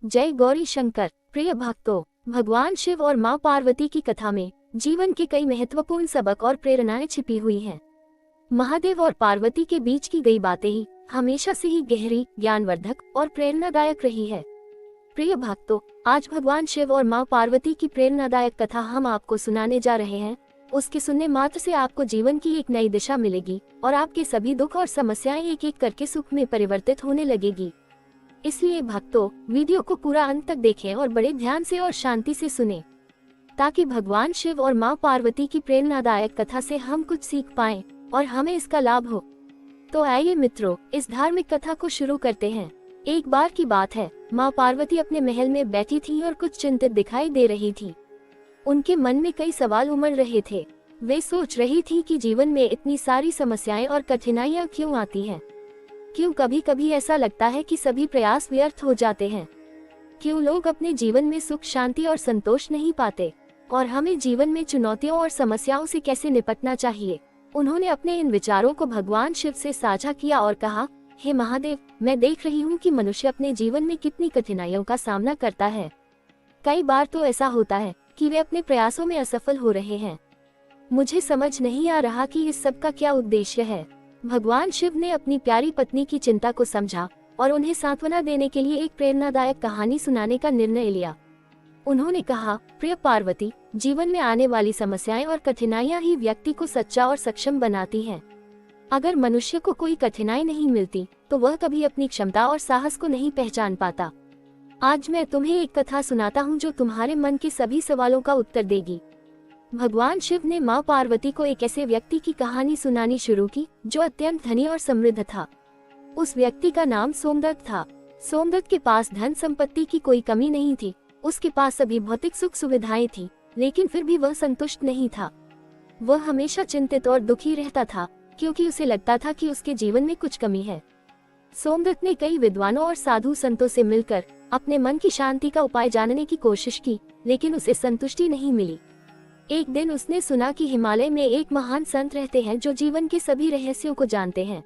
जय गौरी शंकर। प्रिय भक्तों, भगवान शिव और मां पार्वती की कथा में जीवन के कई महत्वपूर्ण सबक और प्रेरणाएं छिपी हुई हैं। महादेव और पार्वती के बीच की गई बातें ही हमेशा से ही गहरी, ज्ञानवर्धक और प्रेरणादायक रही है। प्रिय भक्तों, आज भगवान शिव और मां पार्वती की प्रेरणादायक कथा हम आपको सुनाने जा रहे हैं। उसके सुनने मात्र से आपको जीवन की एक नई दिशा मिलेगी और आपके सभी दुख और समस्याएं एक एक करके सुख में परिवर्तित होने लगेगी। इसलिए भक्तों, वीडियो को पूरा अंत तक देखें और बड़े ध्यान से और शांति से सुनें, ताकि भगवान शिव और मां पार्वती की प्रेरणादायक कथा से हम कुछ सीख पाएं और हमें इसका लाभ हो। तो आइए मित्रों, इस धार्मिक कथा को शुरू करते हैं। एक बार की बात है, मां पार्वती अपने महल में बैठी थी और कुछ चिंतित दिखाई दे रही थी। उनके मन में कई सवाल उमड़ रहे थे। वे सोच रही थी कि जीवन में इतनी सारी समस्याएं और कठिनाइयां क्यों आती हैं? क्यों कभी कभी ऐसा लगता है कि सभी प्रयास व्यर्थ हो जाते हैं? क्यों लोग अपने जीवन में सुख, शांति और संतोष नहीं पाते? और हमें जीवन में चुनौतियों और समस्याओं से कैसे निपटना चाहिए? उन्होंने अपने इन विचारों को भगवान शिव से साझा किया और कहा, हे महादेव, मैं देख रही हूँ कि मनुष्य अपने जीवन में कितनी कठिनाइयों का सामना करता है। कई बार तो ऐसा होता है कि वे अपने प्रयासों में असफल हो रहे हैं। मुझे समझ नहीं आ रहा कि इस सब का क्या उद्देश्य है। भगवान शिव ने अपनी प्यारी पत्नी की चिंता को समझा और उन्हें सांत्वना देने के लिए एक प्रेरणादायक कहानी सुनाने का निर्णय लिया। उन्होंने कहा, प्रिय पार्वती, जीवन में आने वाली समस्याएं और कठिनाइयां ही व्यक्ति को सच्चा और सक्षम बनाती हैं। अगर मनुष्य को कोई कठिनाई नहीं मिलती तो वह कभी अपनी क्षमता और साहस को नहीं पहचान पाता। आज मैं तुम्हें एक कथा सुनाता हूँ जो तुम्हारे मन के सभी सवालों का उत्तर देगी। भगवान शिव ने मां पार्वती को एक ऐसे व्यक्ति की कहानी सुनानी शुरू की जो अत्यंत धनी और समृद्ध था। उस व्यक्ति का नाम सोमदत्त था। सोमदत्त के पास धन संपत्ति की कोई कमी नहीं थी। उसके पास सभी भौतिक सुख सुविधाएं थी, लेकिन फिर भी वह संतुष्ट नहीं था। वह हमेशा चिंतित और दुखी रहता था, क्योंकि उसे लगता था कि उसके जीवन में कुछ कमी है। सोमदत्त ने कई विद्वानों और साधु संतों से मिलकर अपने मन की शांति का उपाय जानने की कोशिश की, लेकिन उसे संतुष्टि नहीं मिली। एक दिन उसने सुना कि हिमालय में एक महान संत रहते हैं जो जीवन के सभी रहस्यों को जानते हैं।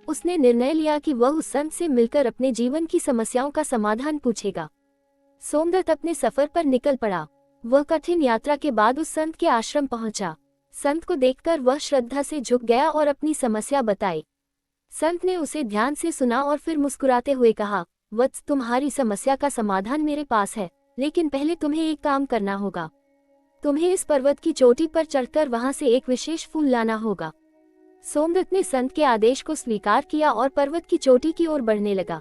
उसने निर्णय लिया कि वह उस संत से मिलकर अपने जीवन की समस्याओं का समाधान पूछेगा। सोमदत्त अपने सफर पर निकल पड़ा। वह कठिन यात्रा के बाद उस संत के आश्रम पहुंचा। संत को देखकर वह श्रद्धा से झुक गया और अपनी समस्या बताई। संत ने उसे ध्यान से सुना और फिर मुस्कुराते हुए कहा, वत्स, तुम्हारी समस्या का समाधान मेरे पास है, लेकिन पहले तुम्हें एक काम करना होगा। तुम्हें इस पर्वत की चोटी पर चढ़कर वहां से एक विशेष फूल लाना होगा। सोमदत्त ने संत के आदेश को स्वीकार किया और पर्वत की चोटी की ओर बढ़ने लगा।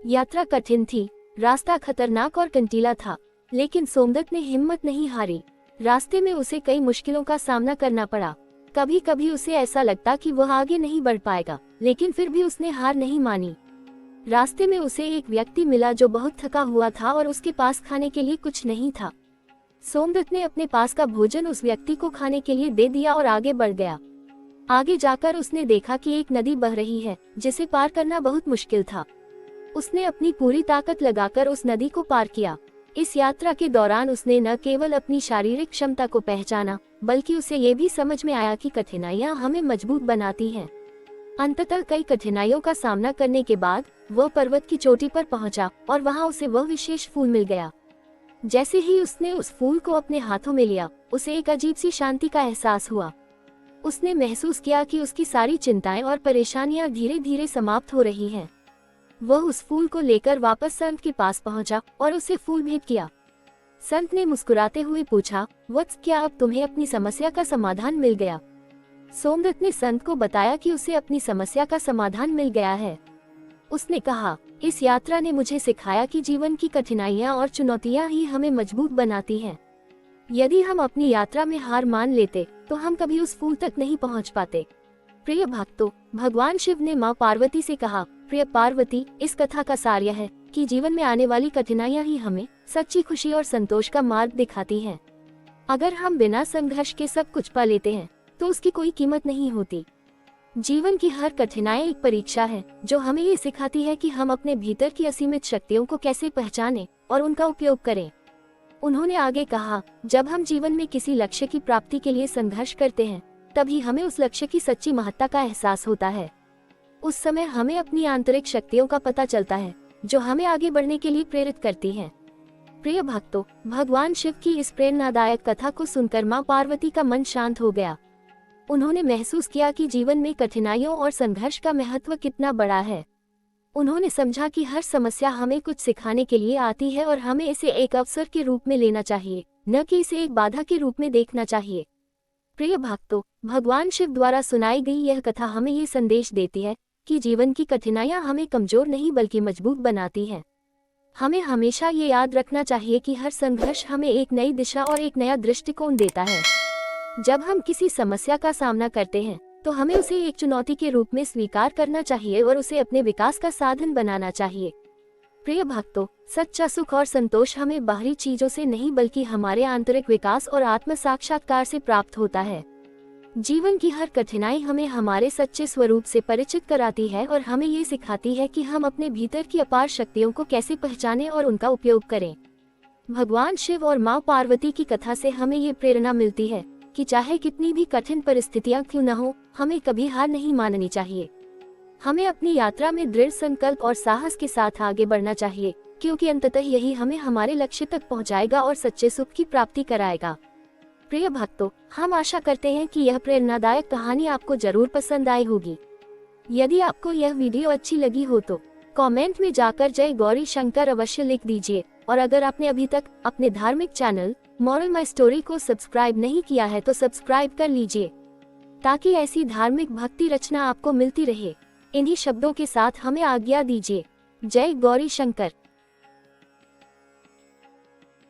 यात्रा कठिन थी, रास्ता खतरनाक और कंटीला था, लेकिन सोमदत्त ने हिम्मत नहीं हारी। रास्ते में उसे कई मुश्किलों का सामना करना पड़ा। कभी कभी उसे ऐसा लगता कि वह आगे नहीं बढ़ पाएगा, लेकिन फिर भी उसने हार नहीं मानी। रास्ते में उसे एक व्यक्ति मिला जो बहुत थका हुआ था और उसके पास खाने के लिए कुछ नहीं था। सोमदत्त ने अपने पास का भोजन उस व्यक्ति को खाने के लिए दे दिया और आगे बढ़ गया। आगे जाकर उसने देखा कि एक नदी बह रही है, जिसे पार करना बहुत मुश्किल था। उसने अपनी पूरी ताकत लगाकर उस नदी को पार किया। इस यात्रा के दौरान उसने न केवल अपनी शारीरिक क्षमता को पहचाना, बल्कि उसे ये भी समझ में आया कि कठिनाइयां हमें मजबूत बनाती हैं। अंततः कई कठिनाइयों का सामना करने के बाद वह पर्वत की चोटी पर पहुंचा और वहां उसे वह विशेष फूल मिल गया। जैसे ही उसने उस फूल को अपने हाथों में लिया, उसे एक अजीब सी शांति का एहसास हुआ। उसने महसूस किया कि उसकी सारी चिंताएं और परेशानियां धीरे धीरे समाप्त हो रही हैं। वह उस फूल को लेकर वापस संत के पास पहुंचा और उसे फूल भेंट किया। संत ने मुस्कुराते हुए पूछा, वत्स, क्या अब तुम्हें अपनी समस्या का समाधान मिल गया? सोमदत्त ने संत को बताया कि उसे अपनी समस्या का समाधान मिल गया है। उसने कहा, इस यात्रा ने मुझे सिखाया कि जीवन की कठिनाइयां और चुनौतियां ही हमें मजबूत बनाती हैं। यदि हम अपनी यात्रा में हार मान लेते तो हम कभी उस फूल तक नहीं पहुंच पाते। प्रिय भक्तों, भगवान शिव ने मां पार्वती से कहा, प्रिय पार्वती, इस कथा का सार यह है कि जीवन में आने वाली कठिनाइयां ही हमें सच्ची खुशी और संतोष का मार्ग दिखाती हैं। अगर हम बिना संघर्ष के सब कुछ पा लेते हैं तो उसकी कोई कीमत नहीं होती। जीवन की हर कठिनाई एक परीक्षा है जो हमें ये सिखाती है कि हम अपने भीतर की असीमित शक्तियों को कैसे पहचानें और उनका उपयोग करें। उन्होंने आगे कहा, जब हम जीवन में किसी लक्ष्य की प्राप्ति के लिए संघर्ष करते हैं, तभी हमें उस लक्ष्य की सच्ची महत्ता का एहसास होता है। उस समय हमें अपनी आंतरिक शक्तियों का पता चलता है जो हमें आगे बढ़ने के लिए प्रेरित करती हैं। प्रिय भक्तों, भगवान शिव की इस प्रेरणादायक कथा को सुनकर मां पार्वती का मन शांत हो गया। उन्होंने महसूस किया कि जीवन में कठिनाइयों और संघर्ष का महत्व कितना बड़ा है। उन्होंने समझा कि हर समस्या हमें कुछ सिखाने के लिए आती है और हमें इसे एक अवसर के रूप में लेना चाहिए, न कि इसे एक बाधा के रूप में देखना चाहिए। प्रिय भक्तों, भगवान शिव द्वारा सुनाई गई यह कथा हमें ये संदेश देती है कि जीवन की कठिनाइयां हमें कमजोर नहीं बल्कि मजबूत बनाती हैं। हमें हमेशा ये याद रखना चाहिए कि हर संघर्ष हमें एक नई दिशा और एक नया दृष्टिकोण देता है। जब हम किसी समस्या का सामना करते हैं तो हमें उसे एक चुनौती के रूप में स्वीकार करना चाहिए और उसे अपने विकास का साधन बनाना चाहिए। प्रिय भक्तों, सच्चा सुख और संतोष हमें बाहरी चीजों से नहीं बल्कि हमारे आंतरिक विकास और आत्म साक्षात्कार से प्राप्त होता है। जीवन की हर कठिनाई हमें हमारे सच्चे स्वरूप से परिचित कराती है और हमें ये सिखाती है कि हम अपने भीतर की अपार शक्तियों को कैसे पहचानें और उनका उपयोग करें। भगवान शिव और मां पार्वती की कथा से हमें ये प्रेरणा मिलती है कि चाहे कितनी भी कठिन परिस्थितियां क्यों न हो, हमें कभी हार नहीं माननी चाहिए। हमें अपनी यात्रा में दृढ़ संकल्प और साहस के साथ आगे बढ़ना चाहिए, क्योंकि अंततः यही हमें हमारे लक्ष्य तक पहुंचाएगा और सच्चे सुख की प्राप्ति कराएगा। प्रिय भक्तों, हम आशा करते हैं कि यह प्रेरणादायक कहानी आपको जरूर पसंद आई होगी। यदि आपको यह वीडियो अच्छी लगी हो तो कमेंट में जाकर जय गौरी शंकर अवश्य लिख दीजिए। और अगर आपने अभी तक अपने धार्मिक चैनल मॉरल माई स्टोरी को सब्सक्राइब नहीं किया है तो सब्सक्राइब कर लीजिए, ताकि ऐसी धार्मिक भक्ति रचना आपको मिलती रहे। इन्हीं शब्दों के साथ हमें आज्ञा दीजिए। जय गौरी शंकर।